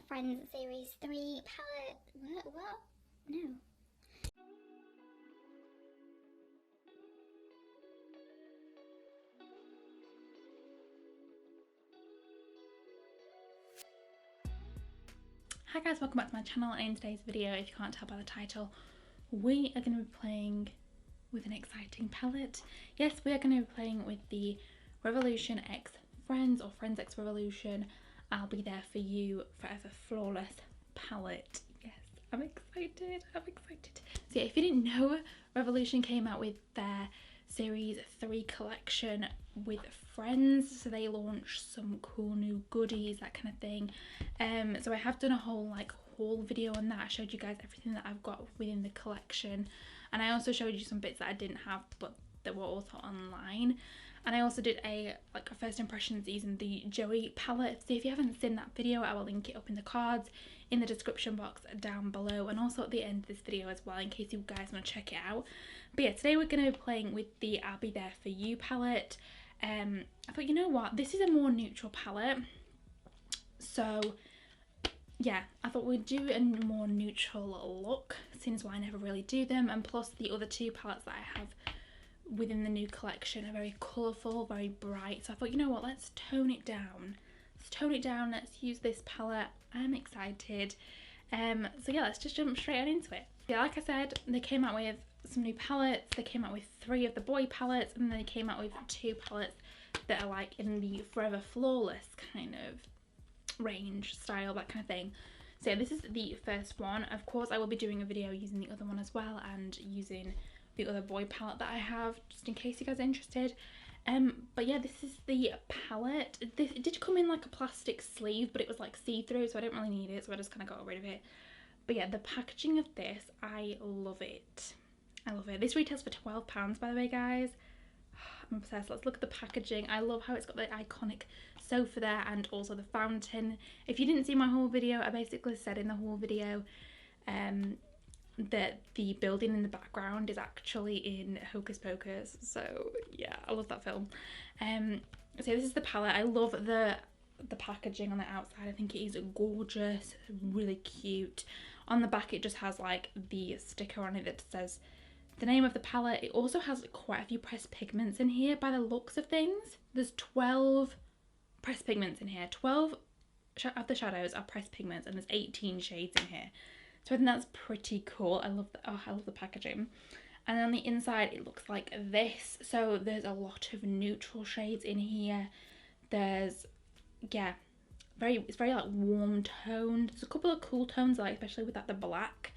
Friends Series 3 palette. What? No. Hi guys, welcome back to my channel, and in today's video, if you can't tell by the title, we are going to be playing with an exciting palette. Yes, we are going to be playing with the Revolution X Friends or Friends X Revolution I'll Be There For You Forever Flawless palette. Yes, I'm excited, I'm excited. So yeah, if you didn't know, Revolution came out with their Series 3 collection with Friends, so they launched some cool new goodies, that kind of thing. So I have done a whole like haul video on that. I showed you guys everything that I've got within the collection, and I also showed you some bits that I didn't have but that were also online. And I also did a first impressions using the Joey palette. So if you haven't seen that video, I will link it up in the cards, in the description box down below, and also at the end of this video as well, in case you guys want to check it out. But yeah, today we're going to be playing with the I'll Be There For You palette. I thought, you know what, this is a more neutral palette, so yeah, I thought we'd do a more neutral look, since I never really do them, and plus the other two palettes that I have within the new collection are very colourful, very bright. So I thought, you know what, let's tone it down. Let's use this palette. I'm excited. So yeah, let's just jump straight on into it. Yeah, like I said, they came out with some new palettes. They came out with 3 of the boy palettes, and then they came out with 2 palettes that are like in the Forever Flawless kind of range, style, that kind of thing. So yeah, this is the first one. Of course, I will be doing a video using the other one as well, and using the other boy palette that I have, just in case you guys are interested. But yeah, this is the palette. It did come in like a plastic sleeve, but it was like see-through, so I didn't really need it, so I just kind of got rid of it. But yeah, the packaging of this, I love it. I love it. This retails for £12, by the way, guys. I'm obsessed. Let's look at the packaging. I love how it's got the iconic sofa there, and also the fountain. If you didn't see my whole video, I basically said in the whole video that the building in the background is actually in Hocus Pocus. So yeah, I love that film. So this is the palette. I love the packaging on the outside. I think it is gorgeous, really cute. On the back it just has like the sticker on it that says the name of the palette. It also has quite a few pressed pigments in here by the looks of things. There's 12 pressed pigments in here. 12 of the shadows are pressed pigments, and there's 18 shades in here. So I think that's pretty cool. I love the packaging. And then on the inside it looks like this. So there's a lot of neutral shades in here. There's, yeah, it's very like warm toned. There's a couple of cool tones, like especially with the black.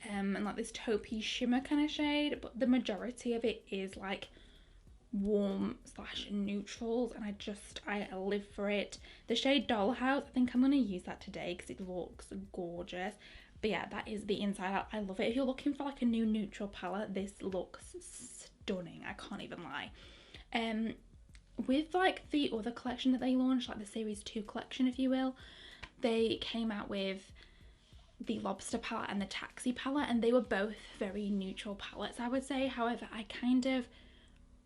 And like this taupey shimmer kind of shade, but the majority of it is like warm / neutrals, and I live for it. The shade Dollhouse, I think I'm going to use that today because it looks gorgeous. But yeah, that is the inside. I love it. If you're looking for like a new neutral palette, this looks stunning, I can't even lie. With like the other collection that they launched, like the Series 2 collection if you will, they came out with the Lobster palette and the Taxi palette, and they were both very neutral palettes, I would say. However,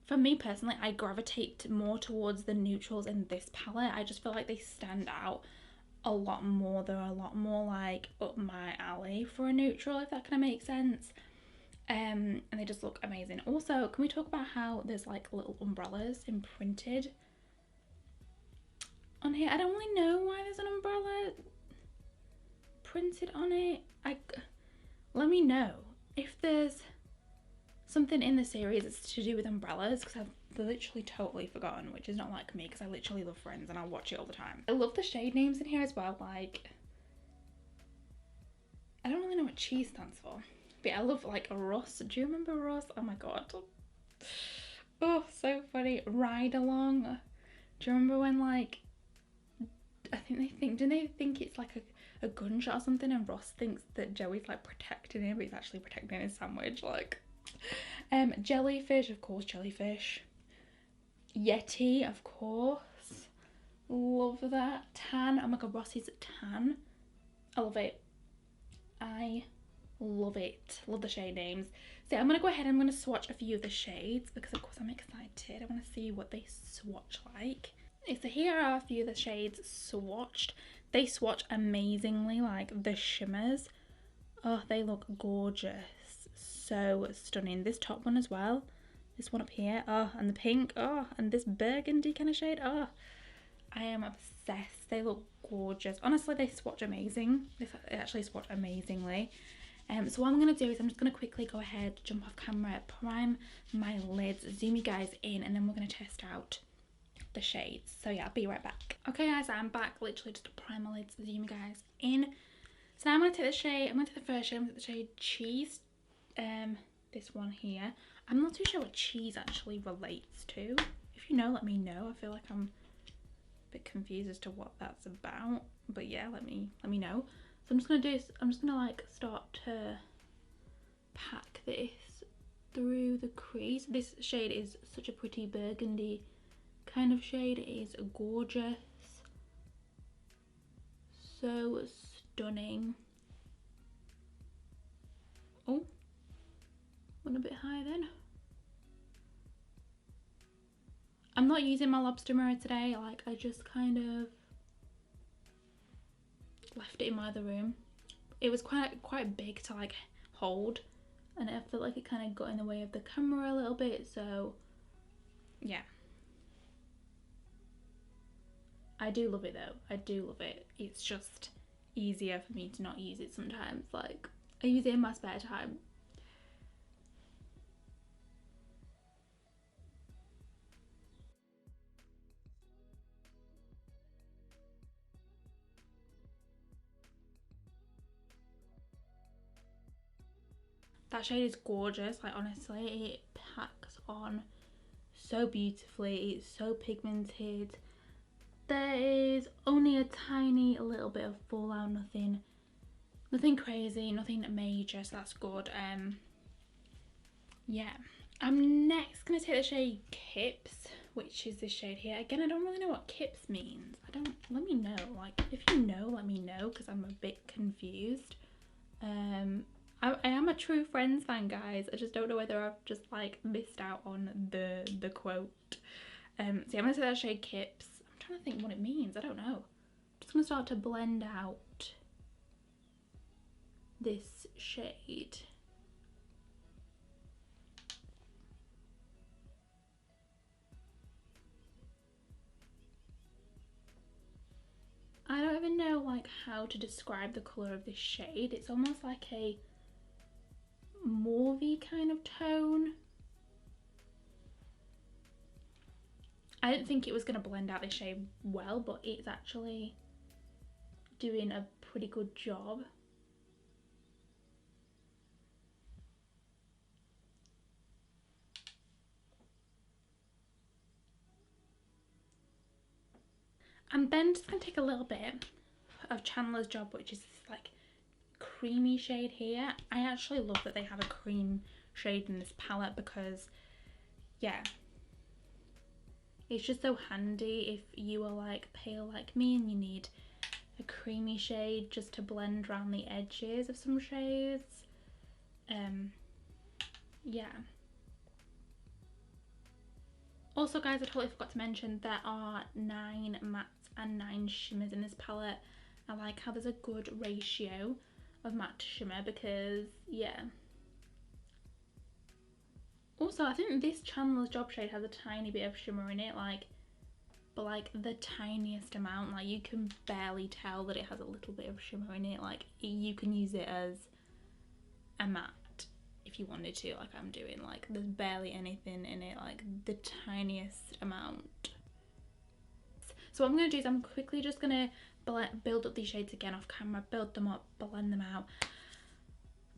for me personally, I gravitate more towards the neutrals in this palette. I just feel like they stand out a lot more. They're a lot more like up my alley for a neutral, if that kind of makes sense. And they just look amazing. Also, can we talk about how there's like little umbrellas imprinted on here? I don't really know why there's an umbrella printed on it. Let me know if there's something in the series that's to do with umbrellas, because I've literally totally forgotten, which is not like me because I literally love Friends and I'll watch it all the time. I love the shade names in here as well. Like, I don't really know what CHE.E.E.S.E stands for, but I love like Ross. Do you remember Ross? Oh my god, oh so funny. Ride Along. Do you remember when like do they think it's like a gunshot or something, and Ross thinks that Joey's like protecting him, but he's actually protecting his sandwich? Like, Jellyfish, of course, Jellyfish. Yeti, of course, love that. Tan, oh my god, Ross is tan. I love it. I love it. Love the shade names. So I'm gonna go ahead and I'm gonna swatch a few of the shades, because of course I'm excited. I want to see what they swatch like. So here are a few of the shades swatched. They swatch amazingly, like the shimmers. Oh, they look gorgeous. So stunning. This top one as well. This one up here. Oh, and the pink. Oh, and this burgundy kind of shade. Oh, I am obsessed. They look gorgeous. Honestly, they swatch amazing. They actually swatch amazingly. So what I'm going to do is I'm just going to quickly go ahead, jump off camera, prime my lids, zoom you guys in, and then we're going to test out the shades. So yeah, I'll be right back. Okay guys, I'm back. Literally just to prime my lids, zoom you guys in. So now I'm going to take the shade, I'm going to take the first shade, I'm going to take the shade Cheese. This one here. I'm not too sure what cheese actually relates to. If you know, let me know. I feel like I'm a bit confused as to what that's about. But yeah, let me know. So I'm just gonna do this, I'm just gonna like start to pack this through the crease. This shade is such a pretty burgundy kind of shade. It is gorgeous. So stunning. Oh, went a bit high then. I'm not using my lobster mirror today. Like, I just kind of left it in my other room. It was quite big to like hold, and I felt like it kind of got in the way of the camera a little bit. So yeah, I do love it though. I do love it. It's just easier for me to not use it sometimes. Like, I use it in my spare time. That shade is gorgeous. Like, honestly, it packs on so beautifully. It's so pigmented. There is only a tiny little bit of fallout, nothing crazy, nothing major, so that's good. Yeah, I'm next gonna take the shade Kips, which is this shade here. Again, I don't really know what Kips means. Let me know, like, if you know, let me know, because I'm a bit confused. I am a true Friends fan, guys. I just don't know whether I've just like missed out on the quote. So yeah, I'm gonna take that shade Kips. I'm trying to think what it means. I don't know. I'm just gonna start to blend out this shade. I don't even know like how to describe the colour of this shade. It's almost like a mauvey kind of tone. I didn't think it was going to blend out this shade well, but it's actually doing a pretty good job. I'm then just going to take a little bit of Chandler's Job, which is this like creamy shade here. I actually love that they have a cream shade in this palette because, yeah, it's just so handy if you are like pale like me and you need a creamy shade just to blend around the edges of some shades. Yeah. Also guys, I totally forgot to mention there are 9 mattes and 9 shimmers in this palette. I like how there's a good ratio of matte to shimmer because, yeah. Also, I think this Chandler's Job shade has a tiny bit of shimmer in it, like, but like the tiniest amount. Like, you can barely tell that it has a little bit of shimmer in it. Like, you can use it as a matte if you wanted to, like I'm doing. Like, there's barely anything in it, like the tiniest amount. So what I'm going to do is I'm quickly just going to build up these shades again off camera, build them up, blend them out.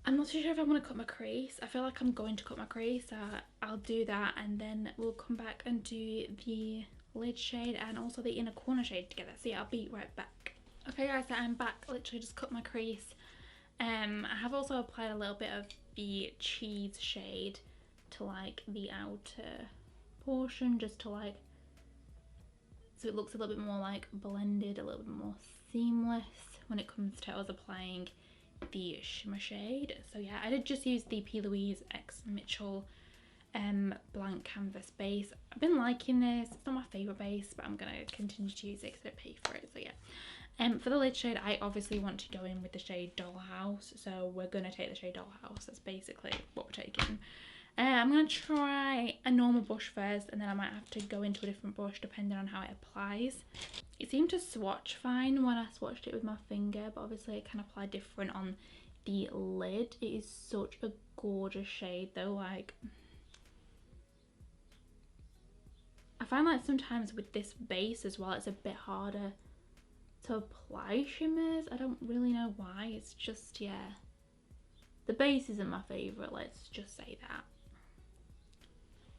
I'm not too sure if I want to cut my crease. I feel like I'm going to cut my crease, so I'll do that, and then we'll come back and do the lid shade and also the inner corner shade together. So yeah, I'll be right back. Okay guys, so I'm back. Literally just cut my crease. I have also applied a little bit of the Cheese shade to like the outer portion, just to like, so it looks a little bit more like blended, a little bit more seamless when it comes to us applying the shimmer shade. So yeah, I did just use the P. Louise X Mitchell blank canvas base. I've been liking this. It's not my favourite base, but I'm gonna continue to use it because I paid for it. So yeah, For the lid shade, I obviously want to go in with the shade Dollhouse, so we're going to take the shade Dollhouse. That's basically what we're taking. I'm going to try a normal brush first, and then I might have to go into a different brush depending on how it applies. It seemed to swatch fine when I swatched it with my finger, but obviously it can apply different on the lid. It is such a gorgeous shade though. Like, I find like sometimes with this base as well, it's a bit harder to apply shimmers. I don't really know why. It's just, yeah, the base isn't my favourite, let's just say that.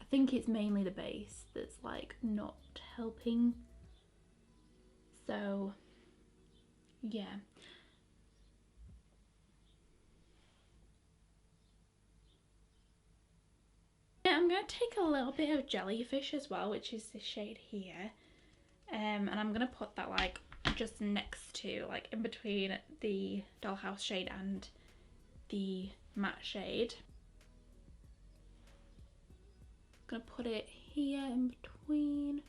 I think it's mainly the base that's like not helping. So yeah. I'm going to take a little bit of Jellyfish as well, which is this shade here. And I'm going to put that like just next to, like in between the Dollhouse shade and the matte shade. I'm going to put it here in between.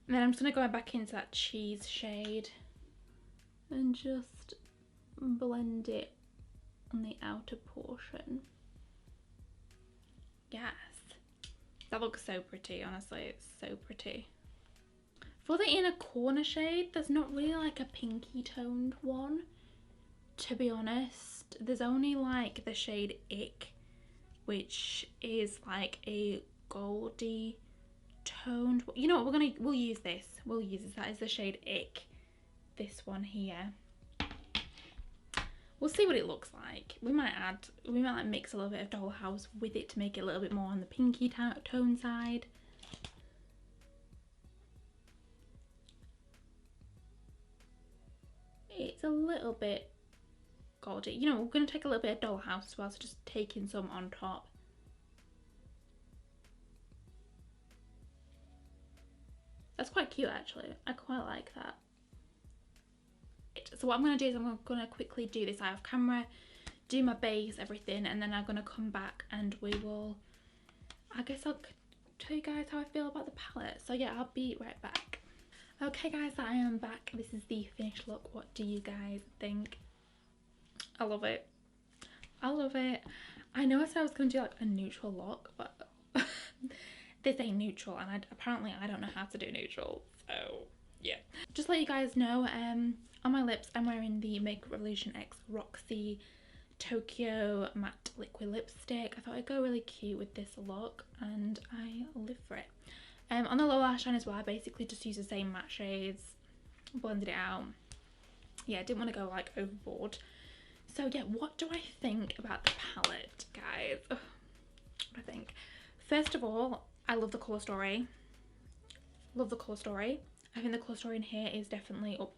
And then I'm just going to go back into that cheese shade and just blend it on the outer portion. Yes, that looks so pretty, honestly, it's so pretty. For the inner corner shade, there's not really like a pinky toned one, to be honest. There's only like the shade Ick, which is like a goldy toned. You know what, we'll use this. That is the shade Ick, this one here. We'll see what it looks like. We might like mix a little bit of Dollhouse with it to make it a little bit more on the pinky tone side. It's a little bit goldy. You know, we're going to take a little bit of Dollhouse as well, so just taking some on top. That's quite cute actually. I quite like that. So what I'm going to do is I'm going to quickly do this out of camera, do my base, everything, and then I'm going to come back and we will, I guess I'll tell you guys how I feel about the palette. So yeah, I'll be right back. Okay guys, I am back. This is the finished look. What do you guys think? I love it. I love it. I know I said I was going to do like a neutral look, but this ain't neutral, and apparently I don't know how to do neutral, so yeah. Just to let you guys know, on my lips I'm wearing the Makeup Revolution X Roxy Tokyo Matte Liquid Lipstick. I thought it'd go really cute with this look, and I live for it. On the lower lash line as well, I basically just used the same matte shades, blended it out. Yeah, I didn't want to go like overboard. So yeah, what do I think about the palette, guys? Ugh, what do I think? First of all, I love the colour story. Love the colour story. I think the colour story in here is definitely up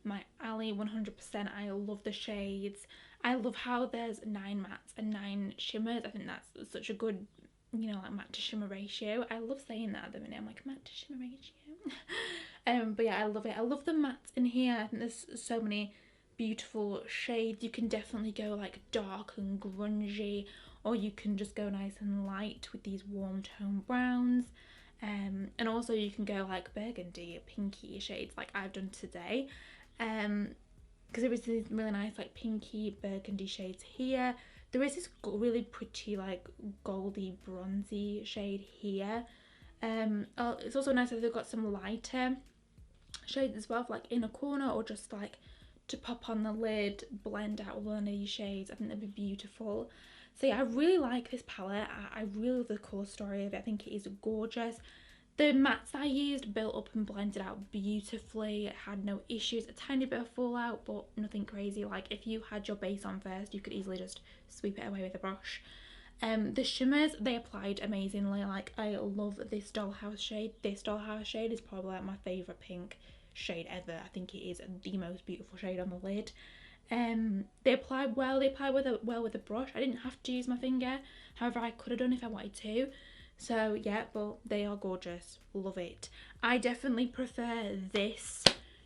my alley 100%. I love the shades. I love how there's 9 mattes and 9 shimmers. I think that's such a good, you know, like matte to shimmer ratio. I love saying that at the minute. I'm like, matte to shimmer ratio. But yeah, I love it. I love the mattes in here. I think there's so many beautiful shades. You can definitely go like dark and grungy, or you can just go nice and light with these warm tone browns. And also you can go like burgundy, pinky shades like I've done today. Because there is these really nice like pinky burgundy shades here. There is this really pretty like goldy bronzy shade here. It's also nice that they've got some lighter shades as well for like inner corner, or just like to pop on the lid, blend out one of these shades. I think that'd be beautiful. So yeah, I really like this palette. I really love the colour story of it. I think it is gorgeous. The mattes that I used built up and blended out beautifully. It had no issues. A tiny bit of fallout, but nothing crazy. Like if you had your base on first, you could easily just sweep it away with a brush. The shimmers, they applied amazingly. Like I love this Dollhouse shade. This Dollhouse shade is probably like my favourite pink shade ever. I think it is the most beautiful shade on the lid. They applied well. They applied well with a brush. I didn't have to use my finger. However, I could have done if I wanted to. So yeah, but they are gorgeous. Love it. I definitely prefer this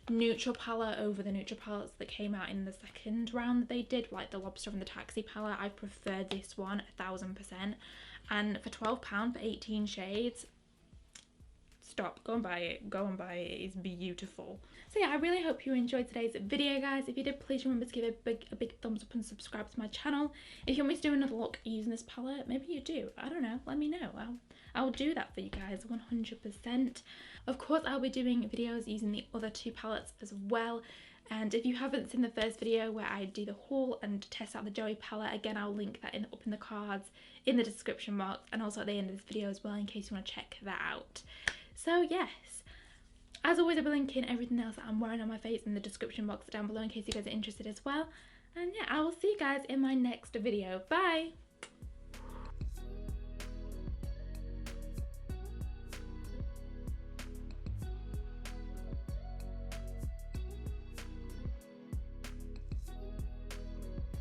neutral palette over the neutral palettes that came out in the second round that they did, like the Lobster and the Taxi palette. I preferred this one 1000%. And for £12 for 18 shades, stop, go and buy it, go and buy it, it's beautiful. So yeah, I really hope you enjoyed today's video, guys. If you did, please remember to give it a big thumbs up and subscribe to my channel. If you want me to do another look using this palette, maybe you do, I don't know, let me know. I'll do that for you guys 100%. Of course, I'll be doing videos using the other two palettes as well. And if you haven't seen the first video where I do the haul and test out the Dewy palette, again, I'll link that up in the cards, in the description box, and also at the end of this video as well, in case you want to check that out. So yes, as always, I'll be linking everything else that I'm wearing on my face in the description box down below in case you guys are interested as well. And yeah, I will see you guys in my next video. Bye!